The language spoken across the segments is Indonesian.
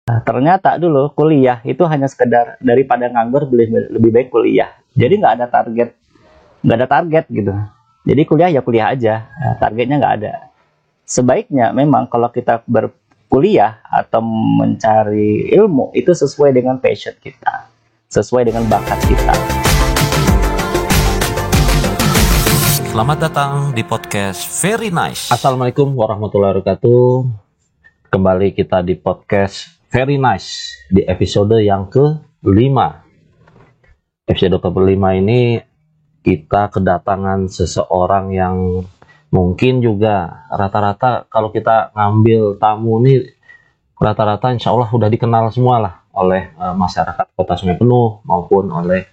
Ternyata dulu kuliah itu hanya sekedar daripada nganggur lebih baik kuliah. Jadi nggak ada target gitu. Jadi kuliah ya kuliah aja, targetnya nggak ada. Sebaiknya memang kalau kita berkuliah atau mencari ilmu itu sesuai dengan passion kita, sesuai dengan bakat kita. Selamat datang di podcast Very Nice. Assalamualaikum warahmatullahi wabarakatuh. Kembali kita di podcast Very Nice di episode yang ke-5. Episode ke-5 ini kita kedatangan seseorang yang mungkin juga rata-rata kalau kita ngambil tamu nih rata-rata insya Allah udah dikenal semua lah oleh masyarakat Kota Sungai Penuh maupun oleh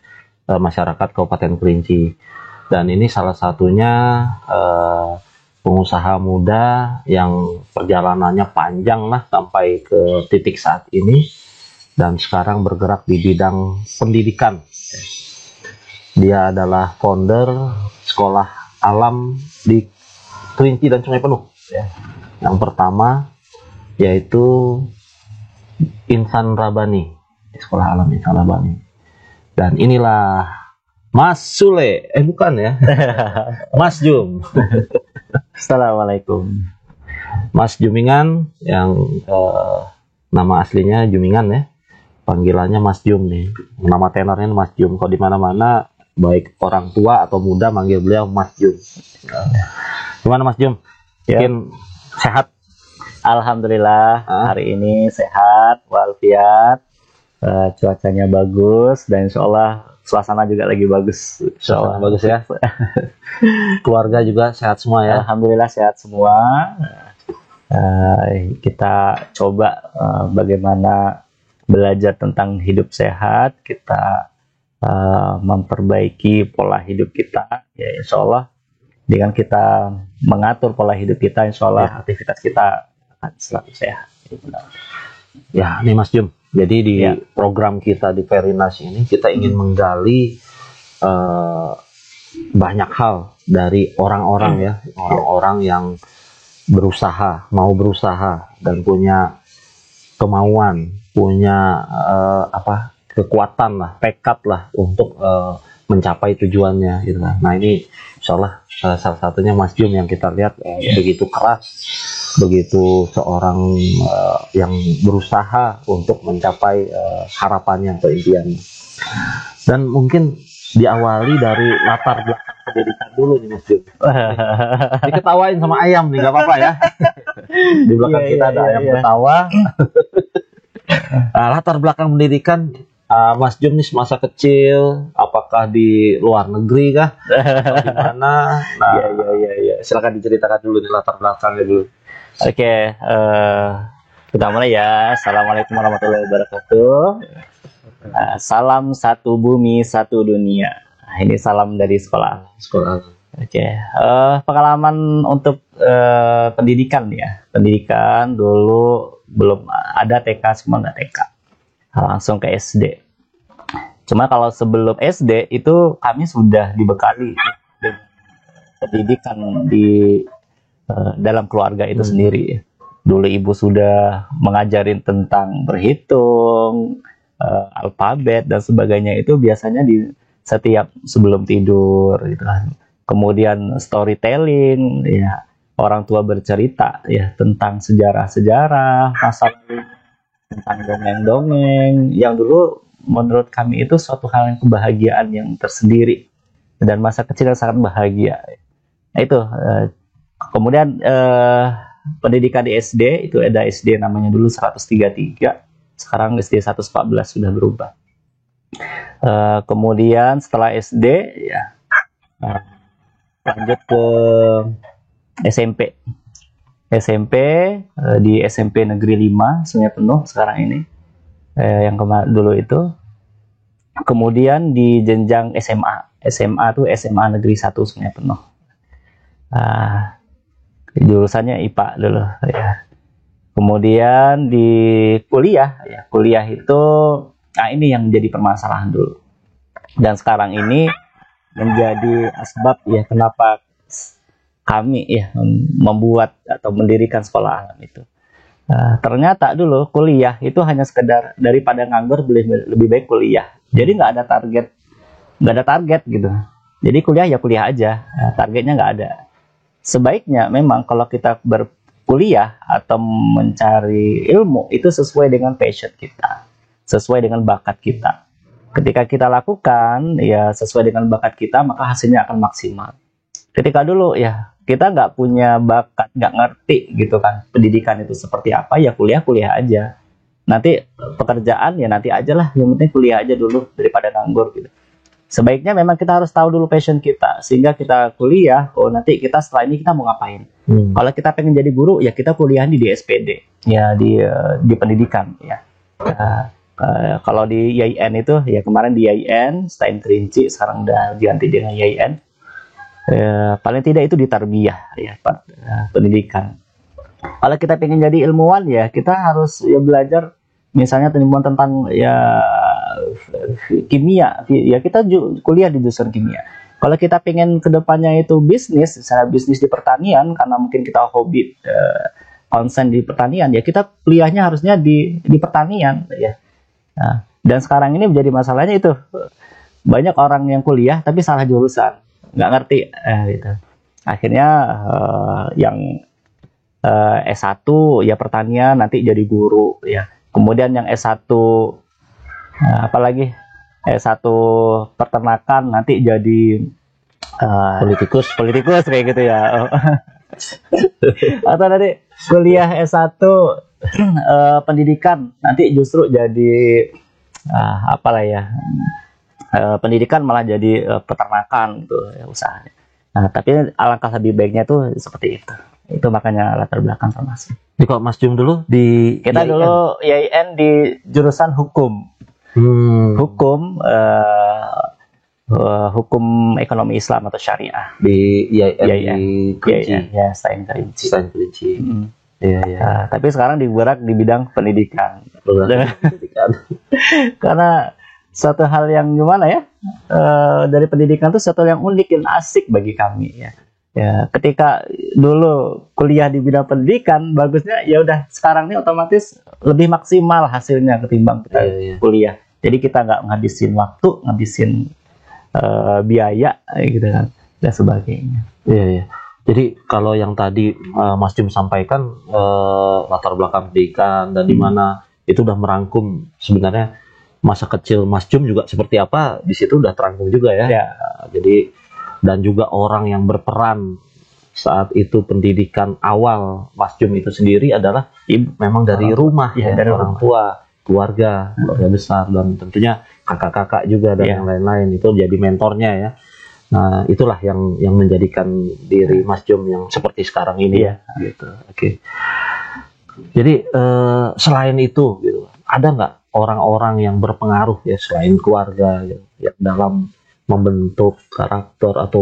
masyarakat Kabupaten Kerinci. Dan ini salah satunya pengusaha muda yang perjalanannya panjang lah sampai ke titik saat ini dan sekarang bergerak di bidang pendidikan. Dia adalah founder sekolah alam di Kerinci dan Sungai Penuh. Yang pertama yaitu Insan Rabbani, sekolah alam Insan Rabbani. Dan inilah Mas Sule, bukan ya, Mas Jum. Assalamualaikum. Mas Jumingan yang nama aslinya Jumingan ya, panggilannya Mas Jum nih. Nama tenornya Mas Jum. Kalau di mana-mana baik orang tua atau muda manggil beliau Mas Jum. Gimana Mas Jum? Mungkin sehat? Alhamdulillah hari ini sehat walafiat, cuacanya bagus dan insya Allah suasana juga lagi bagus. Suasana bagus ya. Keluarga juga sehat semua ya. Alhamdulillah sehat semua. Kita coba bagaimana belajar tentang hidup sehat. Kita memperbaiki pola hidup kita. Ya insya Allah dengan kita mengatur pola hidup kita, insya Allah aktivitas kita akan selalu sehat. Ya, nih Mas Jum. Jadi di program kita di Very Nice ini kita ingin menggali banyak hal dari orang-orang ya, orang-orang yang mau berusaha dan punya kemauan, punya kekuatan lah, tekad lah untuk mencapai tujuannya gitu kan. Nah ini insyaallah salah satunya Mas Jum yang kita lihat begitu keras, begitu seorang yang berusaha untuk mencapai harapannya atau impiannya. Dan mungkin diawali dari latar belakang pendidikan dulu nih Mas Jum. Diketawain sama ayam nih, nggak apa-apa ya. Di belakang kita ada ayam ketawa. Nah, latar belakang pendidikan Mas Jum nih semasa kecil, apakah di luar negeri kah? Atau di mana? Nah, iya. Silakan diceritakan dulu nih latar belakangnya dulu. Oke, kita mulai ya. Assalamualaikum warahmatullahi wabarakatuh. Salam satu bumi, satu dunia. Ini salam dari sekolah. Oke, pengalaman untuk pendidikan ya. Pendidikan dulu belum ada TK, semua nggak TK. Langsung ke SD. Cuma kalau sebelum SD itu kami sudah dibekali pendidikan di dalam keluarga itu sendiri. Dulu ibu sudah mengajarin tentang berhitung, alfabet dan sebagainya itu biasanya di setiap sebelum tidur gitu kan. Kemudian storytelling ya, orang tua bercerita ya tentang sejarah-sejarah masa lalu, tentang dongeng-dongeng yang dulu menurut kami itu suatu hal yang kebahagiaan yang tersendiri dan masa kecil yang sangat bahagia. Nah, itu kemudian pendidikan di SD itu ada SD namanya dulu 133, sekarang SD 114 sudah berubah. Kemudian setelah SD ya lanjut ke SMP di SMP Negeri 5 Sungai Penuh sekarang ini, yang dulu itu. Kemudian di jenjang SMA tuh SMA Negeri 1 Sungai Penuh. Jurusannya IPA dulu ya. Kemudian di kuliah itu ini yang menjadi permasalahan dulu. Dan sekarang ini menjadi asbab ya kenapa kami ya membuat atau mendirikan sekolah alam itu. Ternyata dulu kuliah itu hanya sekedar daripada nganggur lebih baik kuliah. Jadi nggak ada target gitu. Jadi kuliah ya kuliah aja, targetnya nggak ada. Sebaiknya memang kalau kita berkuliah atau mencari ilmu itu sesuai dengan passion kita, sesuai dengan bakat kita. Ketika kita lakukan ya sesuai dengan bakat kita, maka hasilnya akan maksimal. Ketika dulu ya kita nggak punya bakat, nggak ngerti gitu kan pendidikan itu seperti apa, ya kuliah aja. Nanti pekerjaan ya nanti aja lah, yang penting kuliah aja dulu daripada nganggur gitu. Sebaiknya memang kita harus tahu dulu passion kita, sehingga kita kuliah, nanti kita setelah ini kita mau ngapain. Kalau kita pengen jadi guru ya kita kuliah di SPD, ya di pendidikan ya. Kalau di IAIN itu ya kemarin di IAIN Stein Kerinci, sekarang udah diganti dengan IAIN. Paling tidak itu di tarbiyah ya, pendidikan. Kalau kita pengen jadi ilmuwan ya kita harus ya belajar misalnya ilmuwan tentang ya kimia ya kita kuliah di jurusan kimia. Kalau kita pengen kedepannya itu bisnis, misalnya bisnis di pertanian karena mungkin kita hobi konsen di pertanian ya kita kuliahnya harusnya di pertanian ya. Dan sekarang ini menjadi masalahnya itu banyak orang yang kuliah tapi salah jurusan, nggak ngerti gitu. Akhirnya yang S1 ya pertanian nanti jadi guru ya. Kemudian yang S1 apalagi S1 peternakan nanti jadi politikus kayak gitu ya. Atau nanti kuliah S1 pendidikan nanti justru jadi apalah ya. Pendidikan malah jadi peternakan gitu ya, usahanya. Tapi alangkah lebih baiknya tuh seperti itu. Itu makanya latar belakang formasi. Jadi kalau Mas Jum dulu di kita IAIN. Dulu IAIN di jurusan hukum. Hukum ekonomi Islam atau syariah di IAIN di Kerinci. Ya, Stein Kerinci. Iya. Tapi sekarang digerak di bidang pendidikan. Karena suatu hal yang gimana ya, dari pendidikan itu suatu yang unik dan asik bagi kami ya. Ketika dulu kuliah di bidang pendidikan bagusnya ya udah sekarang ini otomatis lebih maksimal hasilnya ketimbang kita kuliah. Jadi kita nggak ngabisin waktu, ngabisin biaya gitu kan dan sebagainya. Iya. Jadi kalau yang tadi Mas Jum sampaikan latar belakang pendidikan dan di mana itu udah merangkum sebenarnya masa kecil Mas Jum juga seperti apa, di situ udah terangkum juga ya. Jadi dan juga orang yang berperan saat itu pendidikan awal Mas Jum itu sendiri adalah memang dari rumah ya, dari orang tua, keluarga besar dan tentunya kakak-kakak juga dan yang lain-lain itu jadi mentornya ya. Nah, itulah yang menjadikan diri Mas Jum yang seperti sekarang ini ya gitu. Oke. Jadi selain itu gitu, ada nggak orang-orang yang berpengaruh ya selain keluarga gitu, ya dalam membentuk karakter atau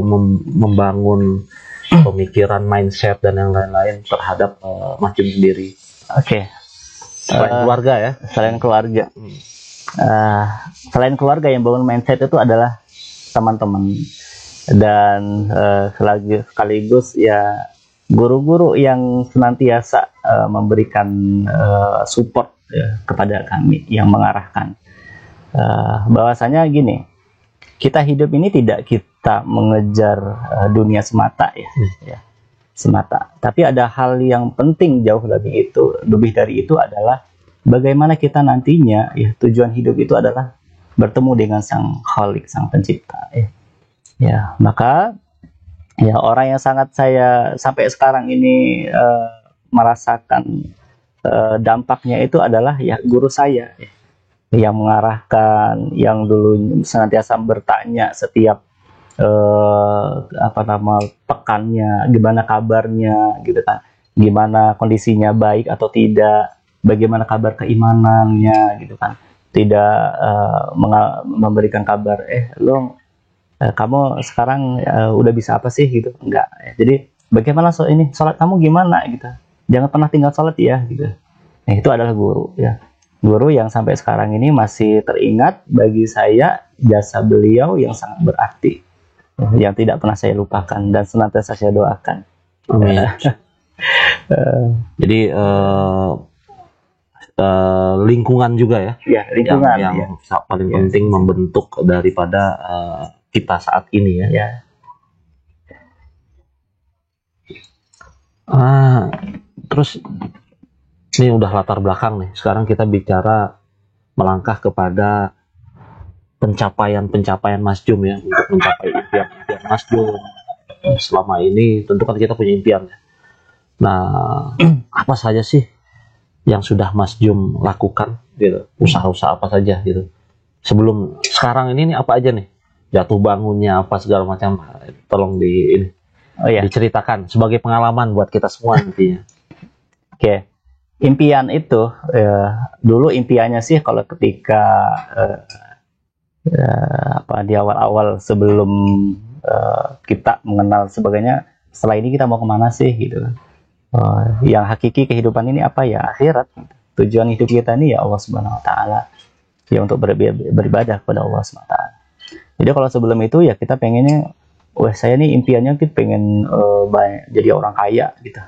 membangun pemikiran, mindset dan yang lain-lain terhadap Mas Jum sendiri? Oke. Selain keluarga ya. Selain keluarga. Selain keluarga yang bangun mindset itu adalah teman-teman dan sekaligus ya guru-guru yang senantiasa memberikan support ya, kepada kami yang mengarahkan. Bahwasanya gini, kita hidup ini tidak kita mengejar dunia semata ya, semata. Tapi ada hal yang penting jauh lebih dari itu adalah bagaimana kita nantinya ya tujuan hidup itu adalah bertemu dengan Sang Khalik, Sang Pencipta ya. Ya, maka ya orang yang sangat saya sampai sekarang ini merasakan dampaknya itu adalah ya guru saya ya, yang mengarahkan, yang dulu senantiasa bertanya setiap pekannya, gimana kabarnya gitu kan, gimana kondisinya baik atau tidak, bagaimana kabar keimanannya gitu kan, tidak memberikan kabar lo kamu sekarang udah bisa apa sih gitu, enggak ya. Jadi bagaimana sholat kamu gimana gitu, jangan pernah tinggal sholat ya gitu. Nah, itu adalah guru ya, guru yang sampai sekarang ini masih teringat bagi saya jasa beliau yang sangat berarti, yang tidak pernah saya lupakan dan senantiasa saya doakan. Amin. Jadi lingkungan juga ya. Ya, lingkungan yang paling penting membentuk daripada kita saat ini ya. Ya. Terus ini udah latar belakang nih. Sekarang kita bicara melangkah kepada pencapaian Mas Jum ya, untuk mencapai impian Mas Jum. Selama ini tentu kan kita punya impian. Nah, apa saja sih yang sudah Mas Jum lakukan gitu? Usaha-usaha apa saja gitu? Sebelum sekarang ini nih apa aja nih? Jatuh bangunnya apa segala macam, tolong diceritakan sebagai pengalaman buat kita semua nantinya. Oke. Impian itu dulu impiannya sih kalau ketika di awal-awal sebelum kita mengenal sebagainya, setelah ini kita mau kemana sih gitu. Yang hakiki kehidupan ini apa ya? Akhirat. Tujuan hidup kita ini ya Allah Subhanahu Wa Taala, ya untuk beribadah kepada Allah Subhanahu Wa Taala. Jadi kalau sebelum itu ya kita pengennya, saya nih impiannya kita pengen jadi orang kaya gitu.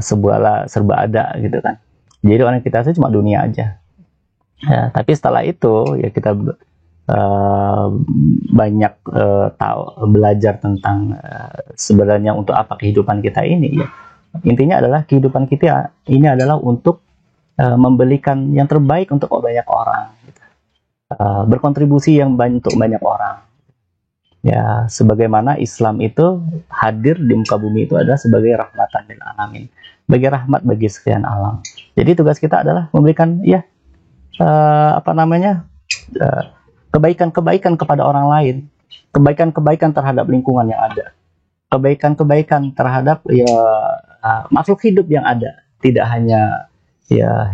Serba ada gitu kan. Jadi orang kita itu cuma dunia aja. Ya, tapi setelah itu ya kita banyak belajar tentang sebenarnya untuk apa kehidupan kita ini ya. Intinya adalah kehidupan kita ini adalah untuk memberikan yang terbaik untuk banyak orang gitu. Berkontribusi yang banyak untuk banyak orang. Ya, sebagaimana Islam itu hadir di muka bumi itu adalah sebagai rahmatan lil alamin, sebagai rahmat bagi sekian alam. Jadi tugas kita adalah memberikan kebaikan-kebaikan kepada orang lain, kebaikan-kebaikan terhadap lingkungan yang ada, kebaikan-kebaikan terhadap makhluk hidup yang ada, tidak hanya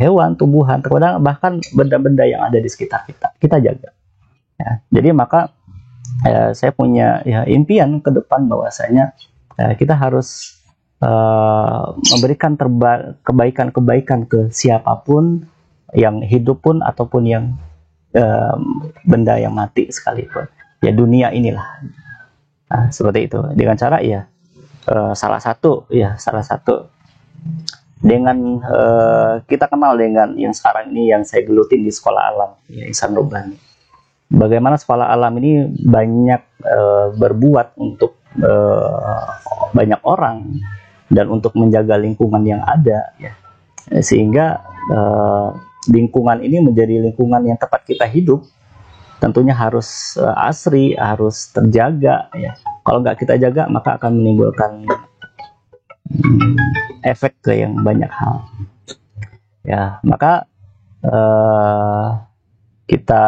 hewan, tumbuhan, terkadang bahkan benda-benda yang ada di sekitar kita jaga. Ya, jadi maka saya punya impian ke depan bahwasanya kita harus memberikan kebaikan-kebaikan ke siapapun yang hidup pun ataupun yang benda yang mati sekalipun. Ya dunia inilah. Nah, seperti itu. Dengan cara salah satu dengan kita kenal dengan yang sekarang ini yang saya gelutin di sekolah alam, ya, Ihsan Rabbani. Bagaimana sekolah alam ini banyak berbuat untuk banyak orang dan untuk menjaga lingkungan yang ada, ya. Sehingga lingkungan ini menjadi lingkungan yang tempat kita hidup tentunya harus asri, harus terjaga, ya. Kalau nggak kita jaga maka akan menimbulkan efek ke yang banyak hal, ya. Maka kita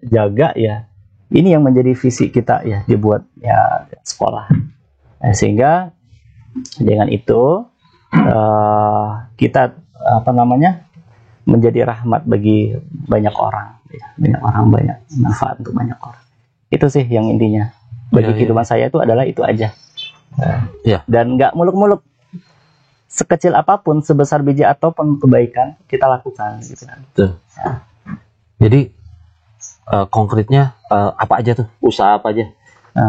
jaga ya, ini yang menjadi visi kita ya, dibuat ya sekolah, sehingga dengan itu kita menjadi rahmat bagi banyak orang, ya. Banyak manfaat untuk banyak orang. Itu sih yang intinya bagi kehidupan saya itu adalah itu aja. Dan nggak muluk-muluk, sekecil apapun, sebesar biji ataupun kebaikan kita lakukan gitu kan. Ya. Jadi konkretnya apa aja tuh, usaha apa aja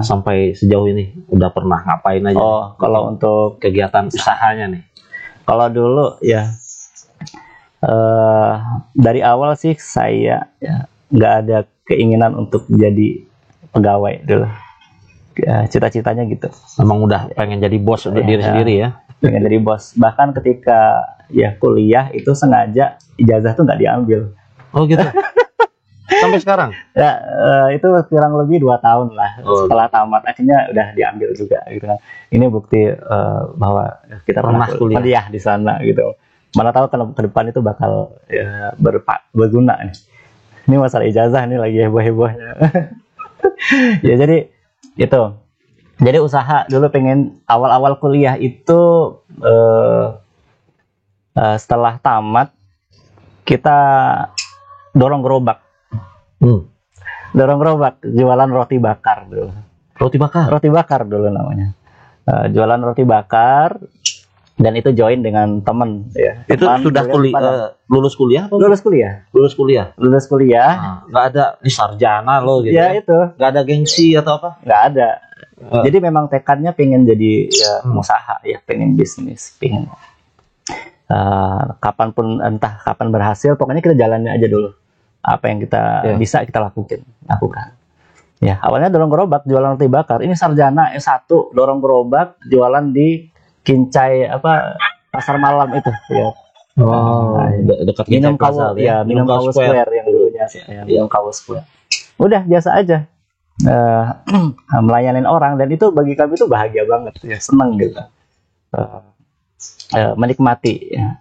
sampai sejauh ini udah pernah ngapain aja? Kalau untuk kegiatan usahanya nih, kalau dulu ya dari awal sih saya nggak ada keinginan untuk menjadi pegawai dulu. Cita-citanya gitu. Memang udah pengen jadi bos untuk diri sendiri ya. Pengen jadi bos. Bahkan ketika kuliah itu sengaja ijazah tuh nggak diambil. Oh gitu. Sampai sekarang? Ya, itu kurang lebih 2 tahun lah. Setelah tamat akhirnya udah diambil juga gitu kan. Ini bukti bahwa kita pernah kuliah di sana gitu. Mana tahu ke depan itu bakal berguna nih. Ini masalah ijazah ini lagi heboh-hebohnya. Ya jadi itu. Jadi usaha dulu pengen awal-awal kuliah itu setelah tamat kita dorong gerobak. Dorong gerobak, jualan roti bakar dulu. Roti bakar dulu namanya. Jualan roti bakar, dan itu join dengan temen ya. Itu sudah lulus kuliah? Lulus kuliah. Nggak ada di sarjana loh gitu. Ya itu. Nggak ada gengsi atau apa? Nggak ada. Jadi memang tekadnya pengen jadi pengusaha ya, pengen bisnis, pengen. kapanpun, entah kapan berhasil, pokoknya kita jalanin aja dulu apa yang kita bisa kita lakukan. Ya, awalnya dorong gerobak jualan roti bakar. Ini sarjana S1 dorong gerobak jualan di Kincai pasar malam itu ya. Dekat Minum Plaza ya, Minum Kawu Square yang dulunya ya, Minum Kawu Square. Udah biasa aja melayanin orang, dan itu bagi kami itu bahagia banget ya, seneng gitu. Menikmati ya.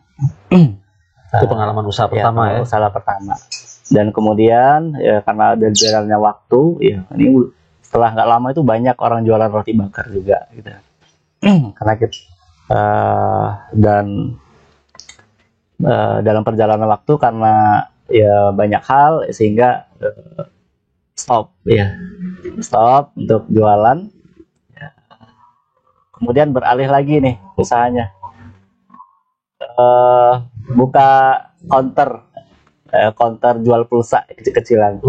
Itu pengalaman usaha pertama ya. Usaha pertama. Dan kemudian ya karena ada jalannya waktu ya, ini setelah nggak lama itu banyak orang jualan roti bakar juga gitu. Karena kita dalam perjalanan waktu karena ya banyak hal sehingga stop untuk jualan ya. Kemudian beralih lagi nih usahanya, buka counter jual pulsa kecil-kecilan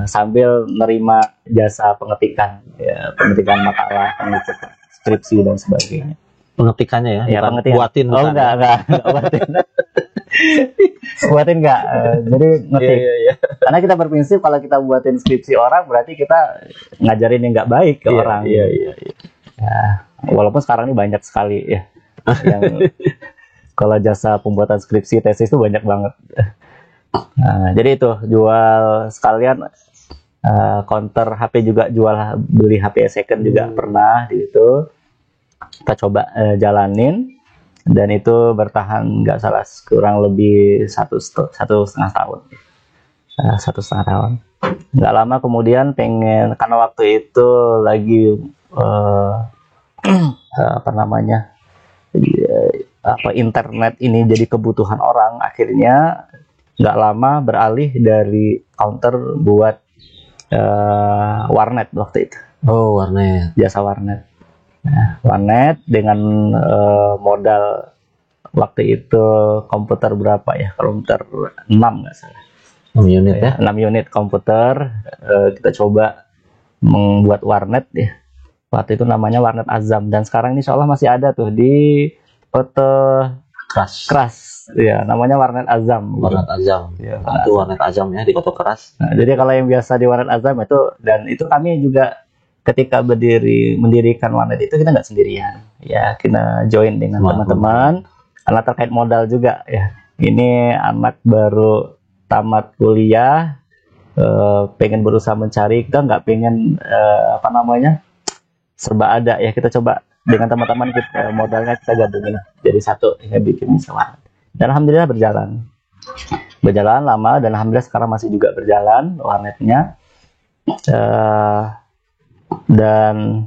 sambil nerima jasa pengetikan makalah, pengetikan skripsi dan sebagainya. Pengetikannya ya, pengetikan. Buatin bukan. Enggak buatin. Buatin enggak, jadi ngetik. Iya. Karena kita berprinsip kalau kita buatin skripsi orang berarti kita ngajarin yang nggak baik ke orang. Iya. Ya, walaupun sekarang ini banyak sekali ya yang kalau jasa pembuatan skripsi tesis itu banyak banget. Nah, jadi itu jual sekalian counter HP juga, beli HP second juga pernah di itu. Kita coba jalanin, dan itu bertahan nggak salah kurang lebih satu setengah tahun. Nggak lama kemudian karena waktu itu lagi internet ini jadi kebutuhan orang, akhirnya nggak lama beralih dari counter buat warnet waktu itu. Warnet. Jasa warnet. Nah, warnet dengan modal waktu itu komputer berapa ya? Komputer 6 nggak salah. 6 unit ya? 6 unit komputer. Kita coba membuat warnet ya. Waktu itu namanya Warnet Azam, dan sekarang insya Allah masih ada tuh di Kota Keras. Ya, namanya Warnet Azam. Warnet Azam. Ya, itu Warnet Azam ya di Kota Keras. Nah, jadi kalau yang biasa di Warnet Azam itu, dan itu kami juga ketika mendirikan warnet itu kita nggak sendirian. Ya, kita join dengan teman-teman karena terkait modal juga ya. Ini anak baru tamat kuliah, pengen berusaha mencari, kita nggak pengen serba ada ya, kita coba dengan teman-teman kita modalnya kita gabungin jadi satu ya, bikin misalnya. Dan alhamdulillah berjalan lama, dan alhamdulillah sekarang masih juga berjalan warnetnya. Dan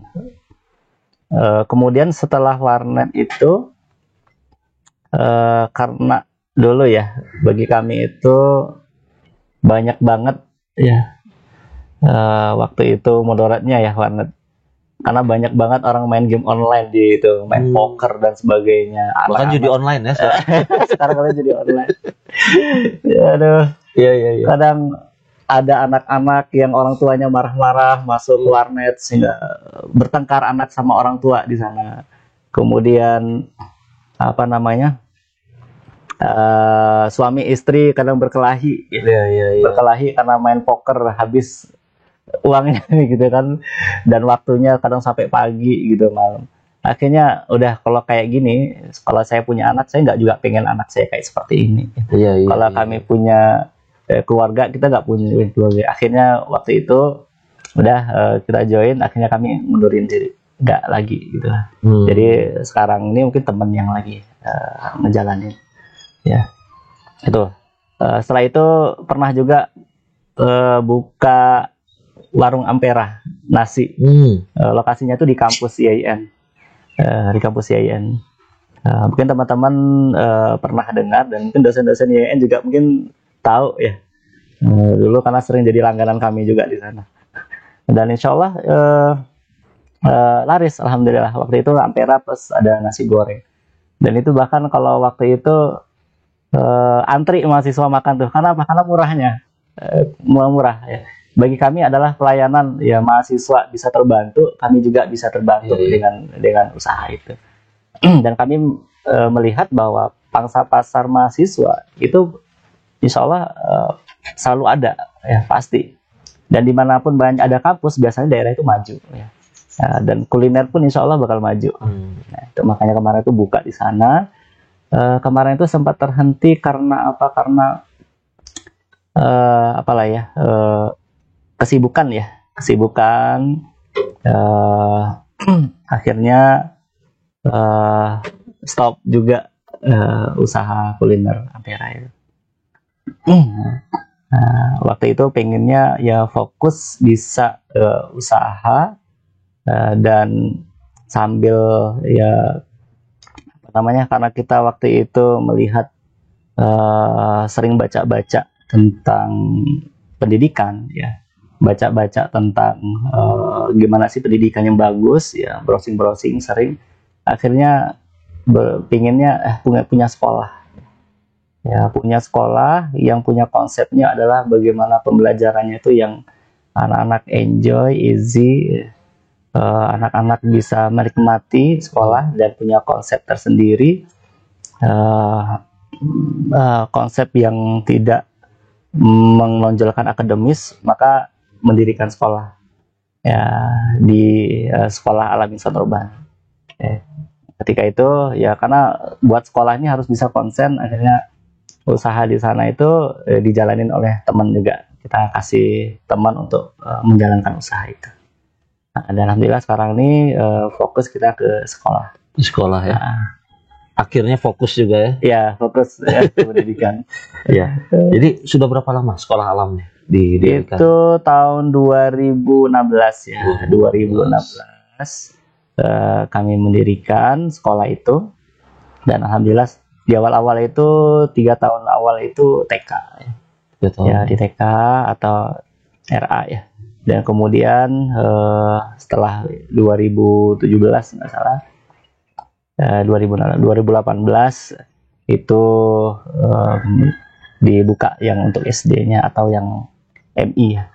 kemudian setelah warnet itu karena dulu ya bagi kami itu banyak banget ya waktu itu mudaratnya ya warnet, karena banyak banget orang main game online di itu, main poker dan sebagainya. Bahkan judi online ya sekarang kalian judi online. Ya aduh. Iya. Kadang ada anak-anak yang orang tuanya marah-marah masuk warnet sehingga bertengkar anak sama orang tua di sana. Kemudian suami istri kadang berkelahi. Iya. Berkelahi karena main poker habis uangnya gitu kan, dan waktunya kadang sampai pagi gitu malam. Akhirnya udah, kalau kayak gini, kalau saya punya anak, saya nggak juga pengen anak saya kayak seperti ini. Iya. Kalau kami punya keluarga, kita nggak punya keluarga. Akhirnya waktu itu udah kita join, akhirnya kami mundurin diri, nggak lagi gitu. Jadi sekarang ini mungkin temen yang lagi ngejalanin ya itu. Setelah itu pernah juga buka warung Ampera nasi. Lokasinya tuh di kampus IAIN. Mungkin teman-teman pernah dengar, dan mungkin dosen-dosen IAIN juga mungkin tahu ya. Dulu karena sering jadi langganan kami juga di sana. Dan insya Allah laris, alhamdulillah. Waktu itu Ampera plus ada nasi goreng. Dan itu bahkan kalau waktu itu antri mahasiswa makan tuh. Karena apa? Karena murahnya. Murah ya. Bagi kami adalah pelayanan ya, mahasiswa bisa terbantu, kami juga bisa terbantu dengan usaha itu. Dan kami melihat bahwa pangsa pasar mahasiswa itu insya Allah selalu ada ya pasti. Dan dimanapun banyak ada kampus biasanya daerah itu maju ya. Dan kuliner pun insya Allah bakal maju. Nah, itu makanya kemarin itu buka di sana. Kemarin itu sempat terhenti karena apa? Karena kesibukan ya, kesibukan. Akhirnya stop juga usaha kuliner Ampera itu. Waktu itu pengennya ya fokus bisa usaha dan sambil ya apa namanya, karena kita waktu itu melihat sering baca-baca tentang pendidikan ya, baca-baca tentang gimana sih pendidikan yang bagus ya, browsing-browsing sering, akhirnya pengennya punya sekolah ya, punya sekolah yang punya konsepnya adalah bagaimana pembelajarannya itu yang anak-anak enjoy, easy, anak-anak bisa menikmati sekolah dan punya konsep tersendiri, konsep yang tidak menonjolkan akademis, maka mendirikan sekolah ya di sekolah Al Amin Sorban. Ketika itu ya karena buat sekolah ini harus bisa konsen, akhirnya usaha di sana itu dijalanin oleh teman juga. Kita kasih teman untuk menjalankan usaha itu. Nah, dan alhamdulillah sekarang ini fokus kita ke sekolah. Di sekolah ya. Akhirnya fokus juga ya. Ya, fokus ya, ke pendidikan. Ya. Jadi sudah berapa lama sekolah alamnya didirikan? Itu tahun 2016 ya. 2016 kami mendirikan sekolah itu. Dan alhamdulillah di awal-awal itu 3 tahun awal itu TK ya, di TK atau RA ya, dan kemudian setelah 2017 nggak salah 2018 itu dibuka yang untuk SD-nya atau yang MI ya.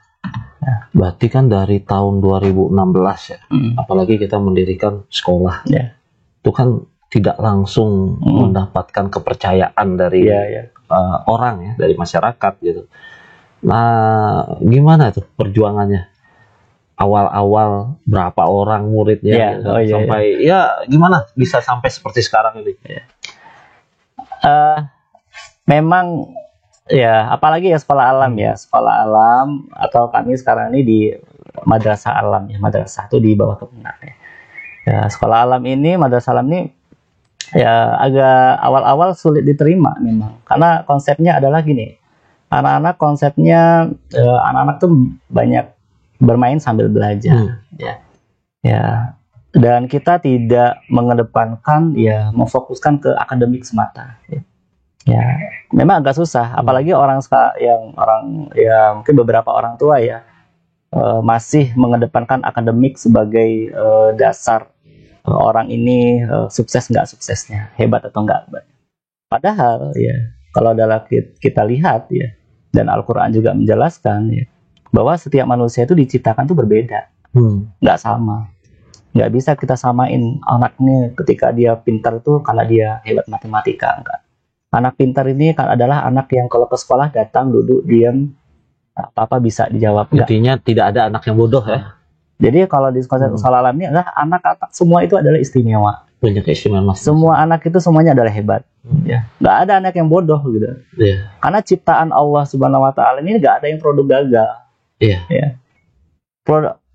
Berarti kan dari tahun 2016 ya, apalagi kita mendirikan sekolah ya, itu kan tidak langsung mendapatkan kepercayaan dari orang ya, dari masyarakat gitu. Nah, gimana tuh perjuangannya? Awal-awal berapa orang muridnya gitu, sampai ya gimana bisa sampai seperti sekarang ini? Memang ya, apalagi ya sekolah alam ya, sekolah alam atau kami sekarang ini di madrasah alam ya, madrasah itu di bawah Kemenak ya. Sekolah alam ini, madrasah alam ini ya agak awal-awal sulit diterima memang, karena konsepnya adalah gini, anak-anak konsepnya anak-anak tuh banyak bermain sambil belajar ya, dan kita tidak mengedepankan ya, memfokuskan ke akademik semata ya, memang agak susah, apalagi orang ya mungkin beberapa orang tua ya masih mengedepankan akademik sebagai dasar orang ini sukses nggak suksesnya, hebat atau enggak. Padahal ya kalau dalam kita lihat ya, dan Al-Quran juga menjelaskan ya, bahwa setiap manusia itu diciptakan tuh berbeda, nggak sama, nggak bisa kita samain anaknya ketika dia pintar tuh karena dia hebat matematika, enggak. Anak pintar ini kan adalah anak yang kalau ke sekolah datang duduk diam, apa-apa bisa dijawab. Intinya tidak ada anak yang bodoh ya. Jadi kalau di sekolah alam ini adalah anak-anak semua itu adalah istimewa. Punya keistimewaan masing-masing. Semua anak itu semuanya adalah hebat. Ya. Nggak ada anak yang bodoh gitu. Karena ciptaan Allah Subhanahu Wa Taala ini nggak ada yang produk gagal. Ya.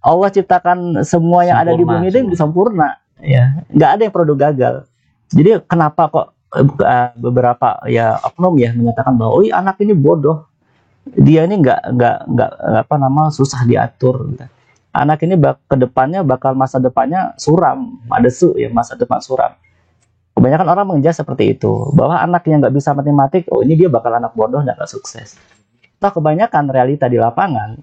Allah ciptakan semua yang ada di bumi itu sempurna. Ya. Nggak ada yang produk gagal. Jadi kenapa kok beberapa ya oknum ya menyatakan bahwa anak ini bodoh. Dia ini nggak susah diatur. Gitu. Anak ini masa depannya suram, adesu ya, masa depan suram. Kebanyakan orang mengejas seperti itu, bahwa anak yang nggak bisa matematik, ini dia bakal anak bodoh dan nggak sukses. Nah, kebanyakan realita di lapangan,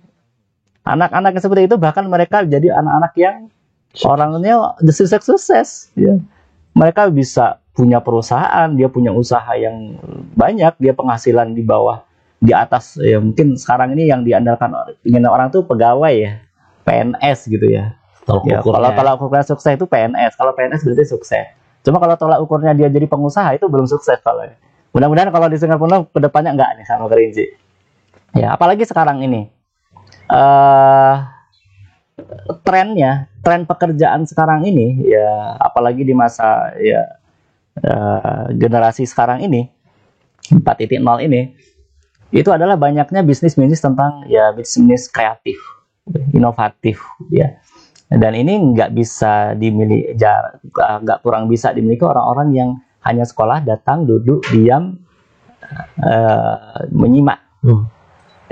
anak-anak yang seperti itu bahkan mereka jadi anak-anak yang orangnya sukses. Ya. Mereka bisa punya perusahaan, dia punya usaha yang banyak, dia penghasilan di atas ya, mungkin sekarang ini yang diandalkan orang tuh pegawai ya. PNS gitu ya. Kalau ukuran sukses itu PNS. Kalau PNS berarti sukses. Cuma kalau tolak ukurnya dia jadi pengusaha itu belum sukses kalau. Mudah-mudahan kalau di Singapura kedepannya enggak nih sama Kerinci. Ya, apalagi sekarang ini. Tren pekerjaan sekarang ini ya, apalagi di masa ya generasi sekarang ini 4.0 ini, itu adalah banyaknya bisnis-bisnis tentang ya bisnis kreatif, inovatif ya. Dan ini nggak bisa dimiliki, nggak kurang bisa dimiliki orang-orang yang hanya sekolah, datang, duduk, diam, menyimak.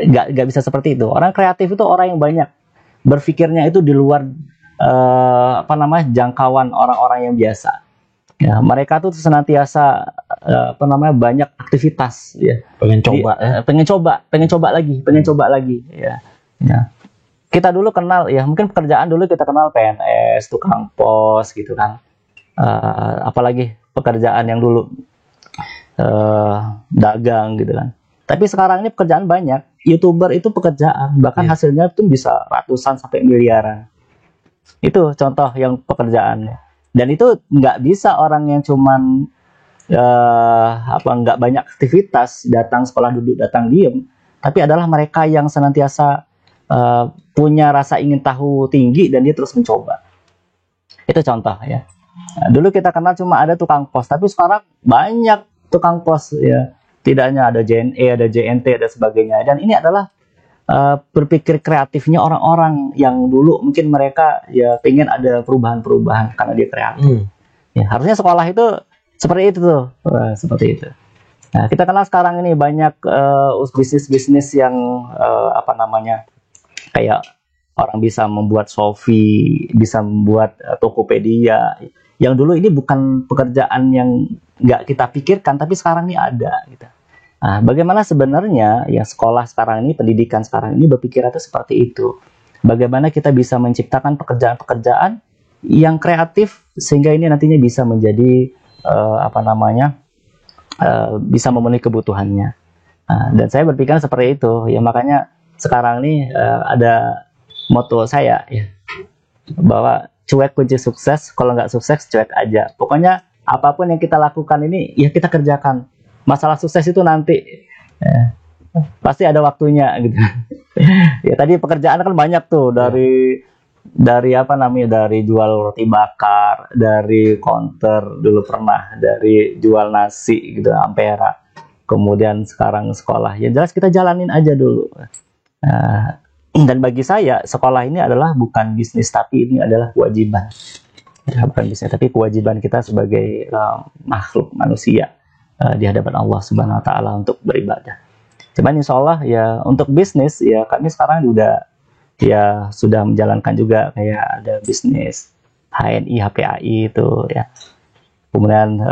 Nggak bisa seperti itu. Orang kreatif itu orang yang banyak berpikirnya itu di luar jangkauan orang-orang yang biasa. Ya, mereka tuh senantiasa banyak aktivitas. Ya. Pengen coba lagi. Ya. Ya. Kita dulu kenal ya, mungkin pekerjaan dulu kita kenal PNS, tukang pos gitu kan. Apalagi pekerjaan yang dulu dagang gitu kan. Tapi sekarang ini pekerjaan banyak. YouTuber itu pekerjaan, bahkan hasilnya tuh bisa ratusan sampai miliaran. Itu contoh yang pekerjaan. Dan itu nggak bisa orang yang cuman nggak banyak aktivitas, datang sekolah, duduk, datang diem. Tapi adalah mereka yang senantiasa punya rasa ingin tahu tinggi dan dia terus mencoba. Itu contoh ya. Nah, dulu kita kenal cuma ada tukang pos, tapi sekarang banyak tukang pos ya. Tidak hanya ada JNE, ada JNT, ada sebagainya. Dan ini adalah berpikir kreatifnya orang-orang yang dulu mungkin mereka ya pengen ada perubahan-perubahan karena dia kreatif. Ya, harusnya sekolah itu seperti itu tuh, seperti itu. Nah, kita kenal sekarang ini banyak bisnis-bisnis yang kayak orang bisa membuat Shopee, bisa membuat Tokopedia. Yang dulu ini bukan pekerjaan yang nggak kita pikirkan, tapi sekarang ini ada. Gitu. Nah, bagaimana sebenarnya ya sekolah sekarang ini, pendidikan sekarang ini berpikir itu seperti itu. Bagaimana kita bisa menciptakan pekerjaan-pekerjaan yang kreatif sehingga ini nantinya bisa menjadi bisa memenuhi kebutuhannya. Nah, dan saya berpikir seperti itu. Ya makanya sekarang ini ada moto saya ya, bahwa cuek kunci sukses, kalau nggak sukses cuek aja. Pokoknya apapun yang kita lakukan ini ya kita kerjakan. Masalah sukses itu nanti ya, pasti ada waktunya gitu. Ya tadi pekerjaan kan banyak tuh, dari jual roti bakar, dari counter dulu pernah, dari jual nasi gitu Ampera, kemudian sekarang sekolah. Ya jelas kita jalanin aja dulu. Dan bagi saya sekolah ini adalah bukan bisnis, tapi ini adalah kewajiban. Ya, bukan bisnis tapi kewajiban kita sebagai makhluk manusia di hadapan Allah Subhanahu Wa Taala untuk beribadah. Cuman insya Allah ya untuk bisnis ya kami sekarang sudah menjalankan juga, kayak ada bisnis HNI HPAI itu ya. Kemudian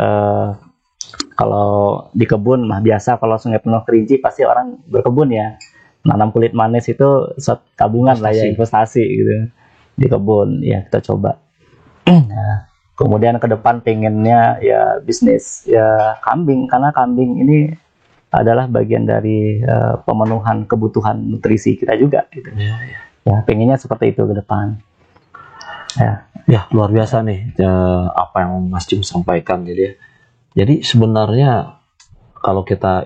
kalau di kebun mah biasa, kalau Sungai Penuh Kerinci pasti orang berkebun ya. Nanam kulit manis itu tabungan lah ya, investasi gitu di kebun ya, kita coba. Nah, kemudian ke depan pengennya ya bisnis ya kambing, karena kambing ini adalah bagian dari pemenuhan kebutuhan nutrisi kita juga gitu. Ya pengennya seperti itu ke depan. Ya luar biasa nih apa yang Mas Jim sampaikan. Jadi sebenarnya kalau kita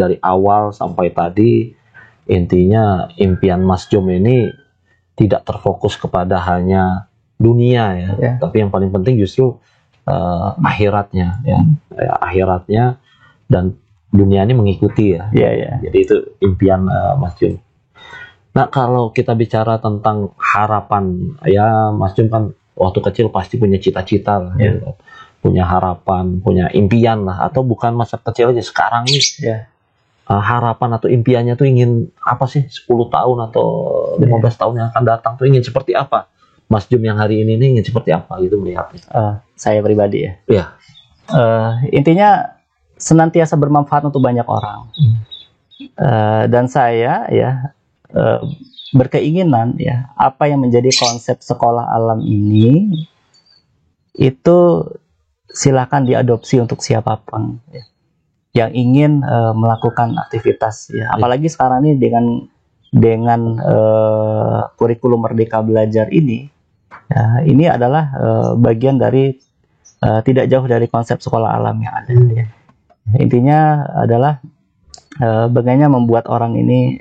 dari awal sampai tadi, intinya impian Mas Jom ini tidak terfokus kepada hanya dunia ya. Tapi yang paling penting justru akhiratnya ya. Akhiratnya dan dunia ini mengikuti ya. Jadi itu impian Mas Jom. Nah kalau kita bicara tentang harapan ya, Mas Jom kan waktu kecil pasti punya cita-cita lah, gitu. Punya harapan, punya impian lah, atau bukan masa kecil aja, sekarang nih harapan atau impiannya tuh ingin apa sih, 10 tahun atau 15 tahun yang akan datang tuh ingin seperti apa? Mas Jum yang hari ini ingin seperti apa gitu melihatnya? Saya pribadi ya. Intinya senantiasa bermanfaat untuk banyak orang. Dan saya ya berkeinginan ya, apa yang menjadi konsep sekolah alam ini itu silakan diadopsi untuk siapapun ya, yang ingin melakukan aktivitas ya. Apalagi sekarang ini dengan kurikulum Merdeka Belajar ini Ya, ini adalah bagian dari tidak jauh dari konsep sekolah alam yang ada. Ya. Intinya adalah bagaimana membuat orang ini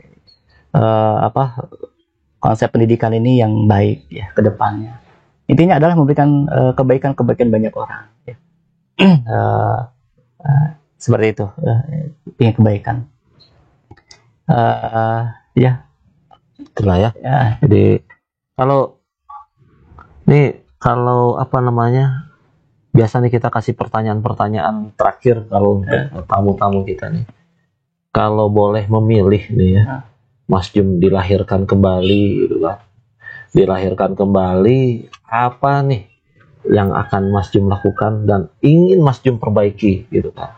konsep pendidikan ini yang baik ya ke depannya. Intinya adalah memberikan kebaikan-kebaikan banyak orang. Ya. Seperti itu, ingin kebaikan. Ya, itulah ya. Jadi kalau apa namanya, biasa nih kita kasih pertanyaan-pertanyaan terakhir kalau untuk tamu-tamu kita nih. Kalau boleh memilih nih ya, Mas Jum dilahirkan kembali gitu kan. Dilahirkan kembali, apa nih yang akan Mas Jum lakukan dan ingin Mas Jum perbaiki gitu kan.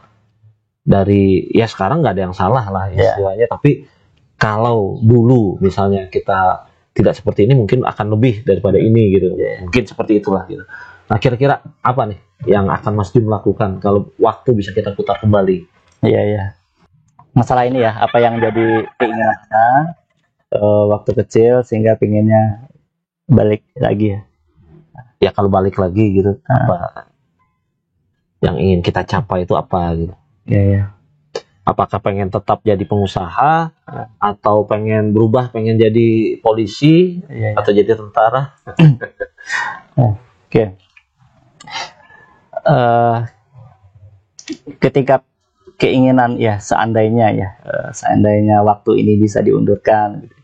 Dari ya sekarang nggak ada yang salah lah ya istilahnya, tapi kalau dulu misalnya kita tidak seperti ini mungkin akan lebih daripada ini gitu. Mungkin seperti itulah gitu. Nah, kira-kira apa nih yang akan Mas Jum lakukan kalau waktu bisa kita putar kembali? Iya. Masalah ini ya, apa yang jadi keinginannya waktu kecil sehingga pinginnya balik lagi ya. Ya kalau balik lagi gitu, apa yang ingin kita capai itu apa gitu? Iya. Apakah pengen tetap jadi pengusaha atau pengen berubah, pengen jadi polisi atau jadi tentara? Oke. Ketika keinginan ya seandainya waktu ini bisa diundurkan gitu.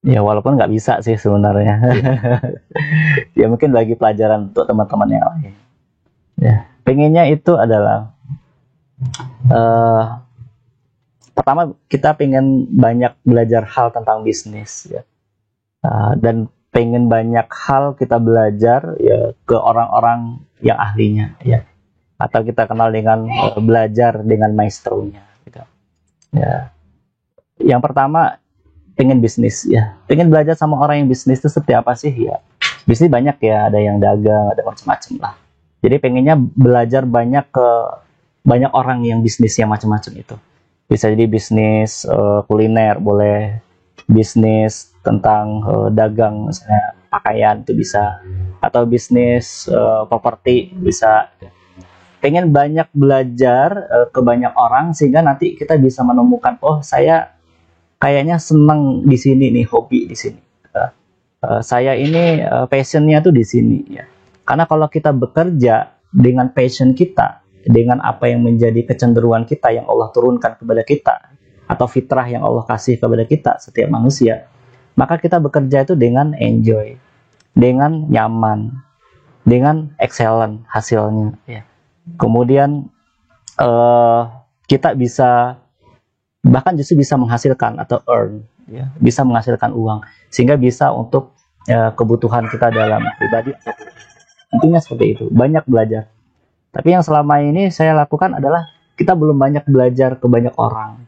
Ya walaupun nggak bisa sih sebenarnya. Ya mungkin bagi pelajaran untuk teman-teman yang lain. Ya, pengennya itu adalah pertama kita pengen banyak belajar hal tentang bisnis ya. Dan pengen banyak hal kita belajar ya ke orang-orang yang ahlinya ya. Atau kita kenal dengan belajar dengan maestronya gitu. Ya. Yang pertama pengen bisnis ya. Pengen belajar sama orang yang bisnis itu seperti apa sih ya. Bisnis banyak ya, ada yang dagang, ada macam-macam lah. Jadi pengennya belajar banyak ke banyak orang yang bisnisnya macam-macam itu. Bisa jadi bisnis kuliner, boleh bisnis tentang dagang misalnya pakaian itu bisa, atau bisnis properti bisa. Pengen banyak belajar ke banyak orang sehingga nanti kita bisa menemukan, oh saya kayaknya senang di sini nih, hobi di sini. Saya ini passionnya tuh di sini ya. Karena kalau kita bekerja dengan passion kita, dengan apa yang menjadi kecenderungan kita yang Allah turunkan kepada kita, atau fitrah yang Allah kasih kepada kita setiap manusia, maka kita bekerja itu dengan enjoy, dengan nyaman, dengan excellent hasilnya ya. Kemudian kita bisa bahkan justru bisa menghasilkan atau earn ya, bisa menghasilkan uang sehingga bisa untuk kebutuhan kita dalam pribadi. Intinya seperti itu, banyak belajar. Tapi yang selama ini saya lakukan adalah kita belum banyak belajar ke banyak orang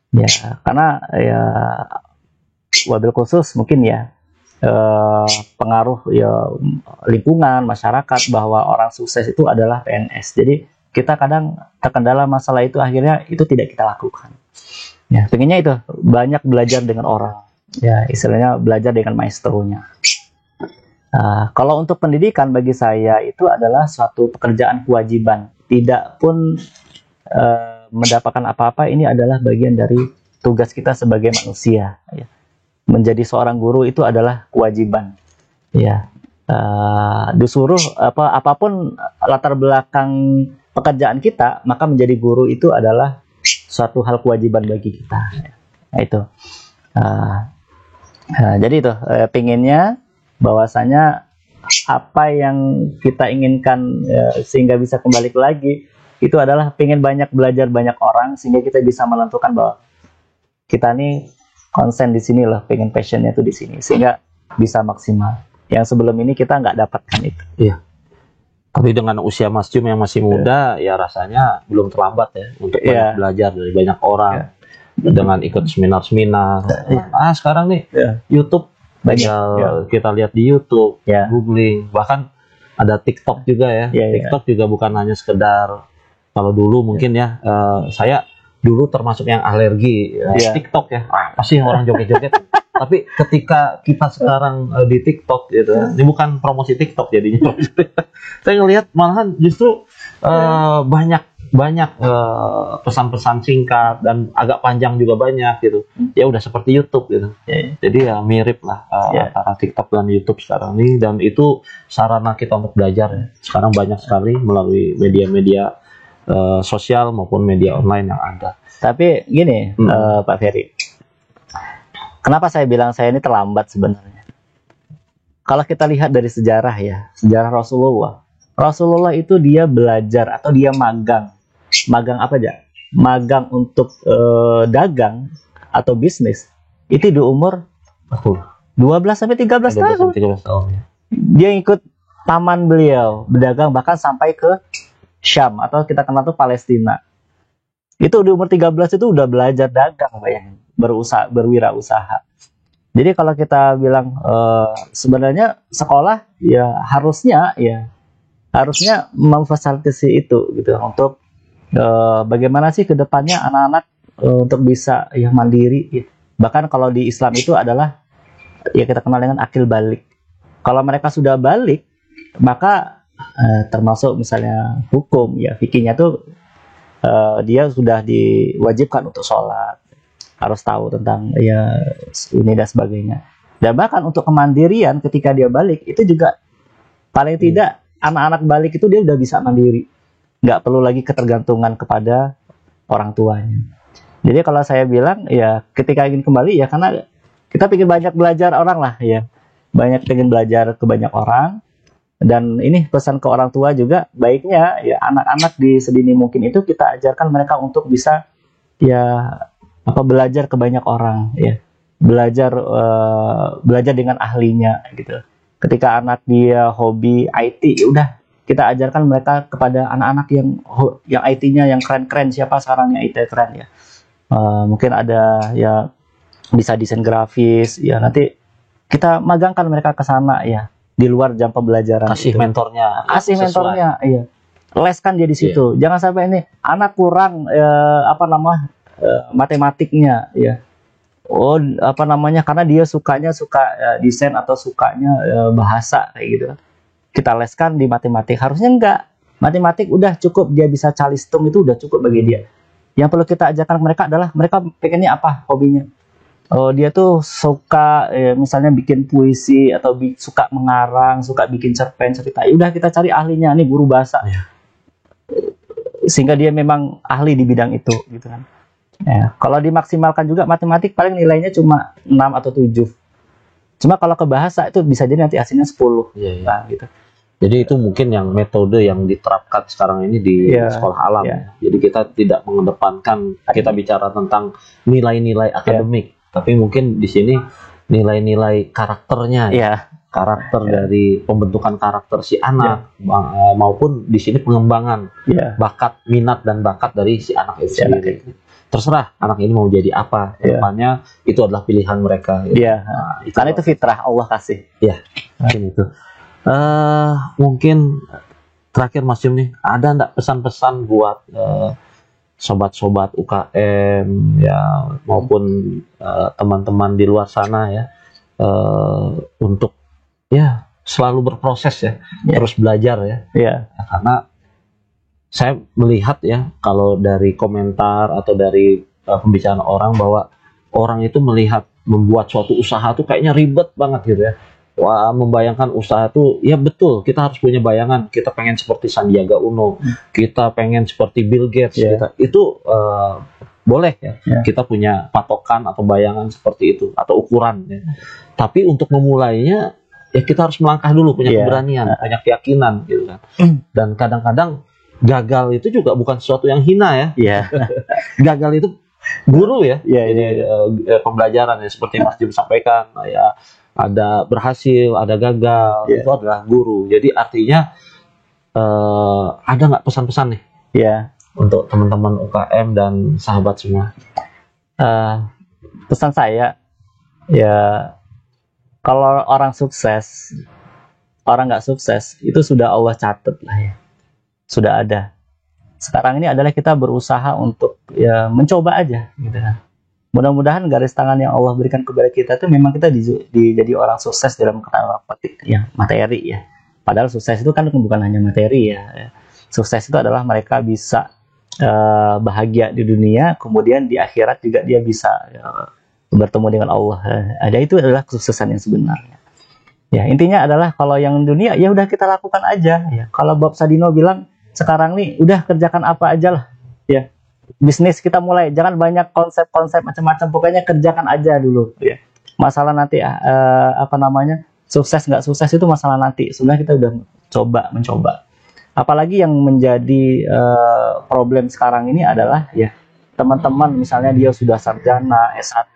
ya, karena ya wabil khusus mungkin ya pengaruh ya lingkungan masyarakat bahwa orang sukses itu adalah PNS. Jadi kita kadang terkendala masalah itu, akhirnya itu tidak kita lakukan. Ya, pengennya itu banyak belajar dengan orang. Ya, istilahnya belajar dengan maestronya. Kalau untuk pendidikan bagi saya itu adalah suatu pekerjaan kewajiban. Tidak pun mendapatkan apa-apa, ini adalah bagian dari tugas kita sebagai manusia. Ya. Menjadi seorang guru itu adalah kewajiban. Ya, disuruh apapun latar belakang pekerjaan kita, maka menjadi guru itu adalah suatu hal kewajiban bagi kita. Nah, itu. Jadi itu pinginnya bahwasanya apa yang kita inginkan sehingga bisa kembali lagi itu adalah pengen banyak belajar banyak orang sehingga kita bisa menentukan bahwa kita nih konsen di sini loh, pengen passionnya tuh di sini sehingga bisa maksimal. Yang sebelum ini kita nggak dapatkan itu. Iya. Tapi dengan usia Mas Jum yang masih muda, ya rasanya belum terlambat ya untuk banyak belajar dari banyak orang. Dengan ikut seminar-seminar. Sekarang nih YouTube banyak. Kita lihat di YouTube, googling, bahkan ada TikTok juga ya. TikTok juga bukan hanya sekedar, kalau dulu mungkin saya dulu termasuk yang alergi TikTok ya. Pasti orang joget-joget. Tapi ketika kita sekarang di TikTok gitu, ini bukan promosi TikTok jadinya. Saya ngelihat malahan justru banyak pesan-pesan singkat dan agak panjang juga banyak gitu. Ya udah seperti YouTube gitu. Jadi ya mirip lah antara TikTok dan YouTube sekarang ini, dan itu sarana kita untuk belajar ya. Sekarang banyak sekali melalui media-media sosial maupun media online yang ada. Tapi gini, Pak Ferry, kenapa saya bilang saya ini terlambat sebenarnya? Kalau kita lihat dari sejarah ya, sejarah Rasulullah itu dia belajar atau dia magang apa aja? Magang untuk dagang atau bisnis itu di umur 12 sampai 13 tahun. 13 tahun ya. Dia ikut paman beliau berdagang bahkan sampai ke Syam atau kita kenal tuh Palestina. Itu di umur 13 itu udah belajar dagang, bayangin, berwirausaha. Jadi kalau kita bilang sebenarnya sekolah ya harusnya memfasilitasi itu gitu untuk bagaimana sih kedepannya anak-anak untuk bisa ya mandiri. Ya. Bahkan kalau di Islam itu adalah ya kita kenal dengan akil balik. Kalau mereka sudah balik, maka termasuk misalnya hukum ya fikihnya tuh dia sudah diwajibkan untuk sholat, harus tahu tentang ya ini dan sebagainya. Dan bahkan untuk kemandirian ketika dia balik itu juga paling tidak anak-anak balik itu dia udah bisa mandiri, nggak perlu lagi ketergantungan kepada orang tuanya. Jadi kalau saya bilang ya ketika ingin kembali ya karena kita ingin banyak belajar orang lah ya, banyak ingin belajar ke banyak orang. Dan ini pesan ke orang tua juga, baiknya ya anak-anak di sedini mungkin itu kita ajarkan mereka untuk bisa ya belajar ke banyak orang ya, belajar dengan ahlinya gitu. Ketika anak dia hobi IT, ya udah kita ajarkan mereka kepada anak-anak yang IT-nya yang keren-keren. Siapa sekarang yang IT keren ya? Mungkin ada ya bisa desain grafis ya, nanti kita magangkan mereka ke sana ya. Di luar jam pembelajaran, kasih mentornya, iya, leskan dia di situ. Jangan sampai ini anak kurang matematiknya, ya. Karena dia suka desain atau sukanya bahasa kayak gitu. Kita leskan di matematik, harusnya enggak. Matematik udah cukup, dia bisa calistung itu udah cukup bagi dia. Yang perlu kita ajarkan mereka adalah mereka pengennya apa hobinya. Dia tuh suka misalnya bikin puisi atau suka mengarang, suka bikin cerpen, cerita. Ya udah kita cari ahlinya, nih guru bahasa. Sehingga dia memang ahli di bidang itu gitu kan. Ya, kalau dimaksimalkan juga matematik paling nilainya cuma 6 atau 7. Cuma kalau ke bahasa itu bisa jadi nanti hasilnya 10. Nah, gitu. Jadi itu mungkin yang metode yang diterapkan sekarang ini di sekolah alam. Jadi kita tidak mengedepankan, kita bicara tentang nilai-nilai akademik. Tapi mungkin di sini nilai-nilai karakternya, karakter dari pembentukan karakter si anak, maupun di sini pengembangan bakat, minat dan bakat dari si anak itu sendiri. Terserah anak ini mau jadi apa, depannya itu adalah pilihan mereka. Nah, karena itu fitrah Allah kasih. Mungkin itu. Mungkin terakhir Mas Jum nih, ada enggak pesan-pesan buat sobat-sobat UKM ya maupun teman-teman di luar sana ya, untuk ya selalu berproses ya, terus belajar ya. Karena saya melihat ya kalau dari komentar atau dari pembicaraan orang bahwa orang itu melihat membuat suatu usaha tuh kayaknya ribet banget gitu ya. Wah, membayangkan usaha itu ya betul, kita harus punya bayangan, kita pengen seperti Sandiaga Uno, kita pengen seperti Bill Gates, itu boleh ya, kita punya patokan atau bayangan seperti itu atau ukuran ya. Tapi untuk memulainya ya kita harus melangkah dulu, punya keberanian, punya keyakinan gitu kan. Dan kadang-kadang gagal itu juga bukan sesuatu yang hina ya. Gagal itu guru ya. Jadi pembelajaran ya, seperti Mas Jum sampaikan ya. Ada berhasil, ada gagal, itu adalah guru. Jadi artinya ada nggak pesan-pesan nih untuk teman-teman UKM dan sahabat semua? Pesan saya ya, kalau orang sukses, orang nggak sukses itu sudah Allah catat lah ya, sudah ada. Sekarang ini adalah kita berusaha untuk ya mencoba aja gitu kan. Mudah-mudahan garis tangan yang Allah berikan kepada kita itu memang kita jadi orang sukses dalam kata petik ya, materi ya. Padahal sukses itu kan bukan hanya materi ya. Sukses itu adalah mereka bisa bahagia di dunia, kemudian di akhirat juga dia bisa bertemu dengan Allah. Ada itu adalah kesuksesan yang sebenarnya. Ya, intinya adalah kalau yang dunia ya udah kita lakukan aja ya. Kalau Bob Sadino bilang sekarang nih udah kerjakan apa aja lah ya. Bisnis kita mulai, jangan banyak konsep-konsep macam-macam, pokoknya kerjakan aja dulu ya. Masalah nanti sukses nggak sukses itu masalah nanti. Sebenarnya kita udah mencoba. Apalagi yang menjadi problem sekarang ini adalah ya teman-teman misalnya dia sudah sarjana S1,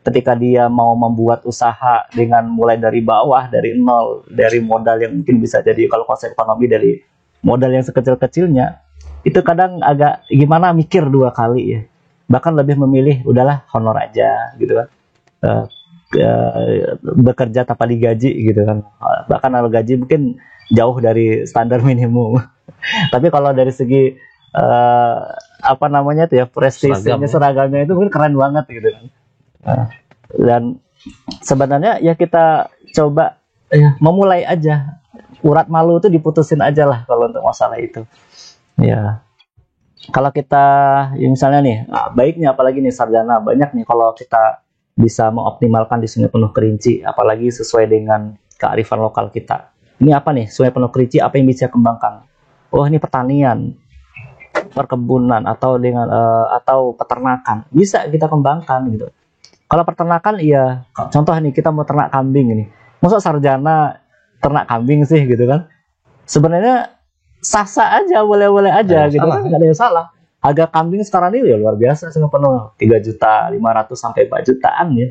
ketika dia mau membuat usaha dengan mulai dari bawah, dari nol, dari modal yang mungkin bisa jadi kalau konsep ekonomi dari modal yang sekecil-kecilnya, itu kadang agak gimana mikir 2 kali ya. Bahkan lebih memilih udahlah honor aja gitu kan. Bekerja tanpa digaji gitu kan. Bahkan kalau gaji mungkin jauh dari standar minimum. Tapi kalau dari segi prestisnya, seragamnya itu mungkin keren banget gitu kan. Dan sebenarnya ya kita coba memulai aja. Urat malu itu diputusin aja lah kalau untuk masalah itu. Ya, kalau kita ya misalnya nih, baiknya apalagi nih sarjana banyak nih kalau kita bisa mengoptimalkan di Sungai Penuh Kerinci, apalagi sesuai dengan kearifan lokal kita. Ini apa nih Sungai Penuh Kerinci? Apa yang bisa kembangkan? Oh ini pertanian, perkebunan atau atau peternakan bisa kita kembangkan gitu. Kalau peternakan iya, contoh nih kita mau ternak kambing ini, masa sarjana ternak kambing sih gitu kan? Sebenarnya sah-sah aja, boleh-boleh aja gitu kan, nggak ada yang salah. Harga kambing sekarang ini ya luar biasa, Sungai Penuh 3.500.000 sampai 4 jutaan ya.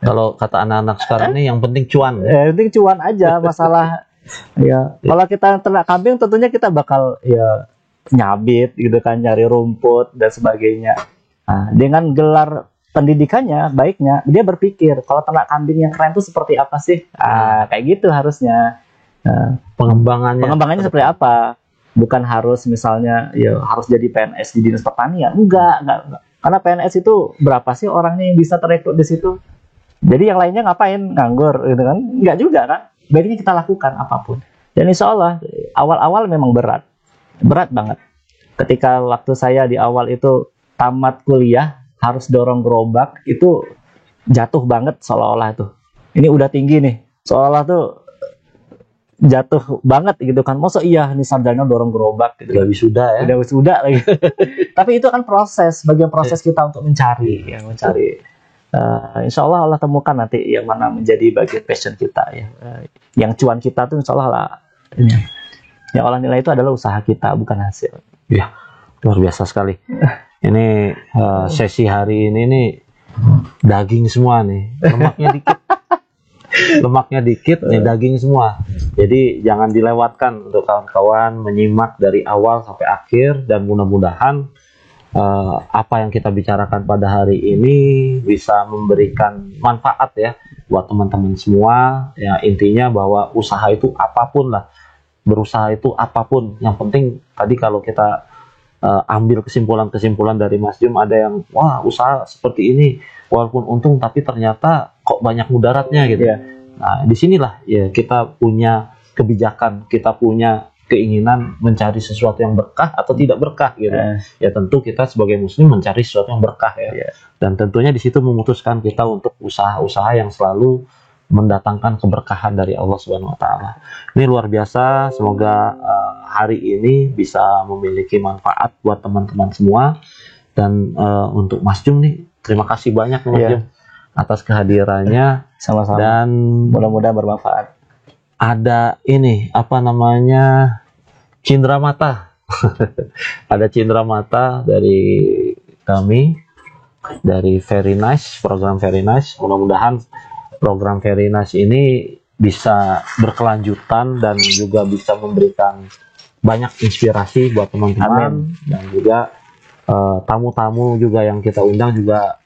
Kalau kata anak-anak sekarang ini yang penting cuan. Yang penting cuan aja, masalah ya. Kalau kita ternak kambing tentunya kita bakal ya nyabit gitu kan, nyari rumput dan sebagainya. Nah, dengan gelar pendidikannya, baiknya dia berpikir kalau ternak kambing yang keren itu seperti apa sih? Kayak gitu harusnya. Pengembangannya seperti apa? Bukan harus misalnya ya harus jadi PNS di Dinas Pertanian. Enggak. Karena PNS itu berapa sih orangnya yang bisa terekrut di situ? Jadi yang lainnya ngapain? Nganggur gitu kan? Enggak juga kan? Baiknya kita lakukan apapun. Dan insya Allah awal-awal memang berat banget. Ketika waktu saya di awal itu tamat kuliah harus dorong gerobak, itu jatuh banget seolah-olah tuh. Ini udah tinggi nih, seolah tuh jatuh banget gitu kan. Masa iya nih sarjana dorong gerobak gitu. Udah wisuda ya. Udah wisuda lagi. Tapi itu kan bagian proses kita untuk mencari. Insya Allah temukan nanti yang mana menjadi bagian passion kita ya. Yang cuan kita tuh insya Allah lah. Yang Allah nilai itu adalah usaha kita, bukan hasil. Ya, luar biasa sekali. Ini sesi hari ini nih daging semua nih, lemaknya dikit nih, daging semua. Jadi jangan dilewatkan untuk kawan-kawan menyimak dari awal sampai akhir, dan mudah-mudahan apa yang kita bicarakan pada hari ini bisa memberikan manfaat ya buat teman-teman semua. Ya intinya bahwa usaha itu apapun lah, berusaha itu apapun. Yang penting tadi kalau kita ambil kesimpulan dari Mas Jum, ada yang wah usaha seperti ini walaupun untung tapi ternyata kok banyak mudaratnya gitu. Yeah. Nah disinilah ya kita punya kebijakan, kita punya keinginan mencari sesuatu yang berkah atau tidak berkah gitu. Ya tentu kita sebagai muslim mencari sesuatu yang berkah ya. Dan tentunya di situ memutuskan kita untuk usaha-usaha yang selalu mendatangkan keberkahan dari Allah Subhanahu wa taala. Ini luar biasa, semoga hari ini bisa memiliki manfaat buat teman-teman semua. Dan untuk Mas Jum nih, terima kasih banyak Mas Jum atas kehadirannya. Sama-sama. Dan mudah-mudahan bermanfaat. Ada ini apa namanya, cindera mata. Ada cindera mata dari kami, dari Very Nice, program Very Nice. Mudah-mudahan program Very Nice ini bisa berkelanjutan dan juga bisa memberikan banyak inspirasi buat teman-teman. Dan juga tamu-tamu juga yang kita undang juga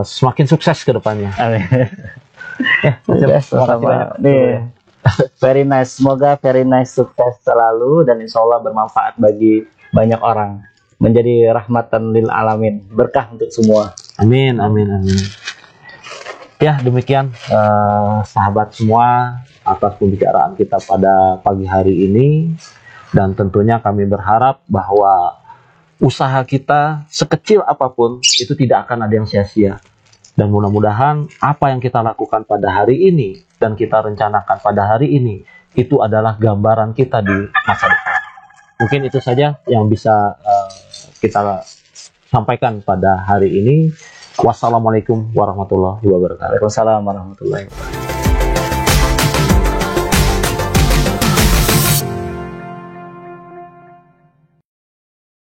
semakin sukses ke depannya. Amin. Nih, Very Nice, semoga Very Nice sukses selalu dan insya Allah bermanfaat bagi banyak orang, menjadi rahmatan lil alamin, berkah untuk semua. Amin, amin, amin. Ya, demikian sahabat semua atas pembicaraan kita pada pagi hari ini. Dan tentunya kami berharap bahwa usaha kita sekecil apapun itu tidak akan ada yang sia-sia. Dan mudah-mudahan apa yang kita lakukan pada hari ini dan kita rencanakan pada hari ini itu adalah gambaran kita di masa depan. Mungkin itu saja yang bisa kita sampaikan pada hari ini. Wassalamualaikum warahmatullahi wabarakatuh. Waalaikumsalam warahmatullahi wabarakatuh.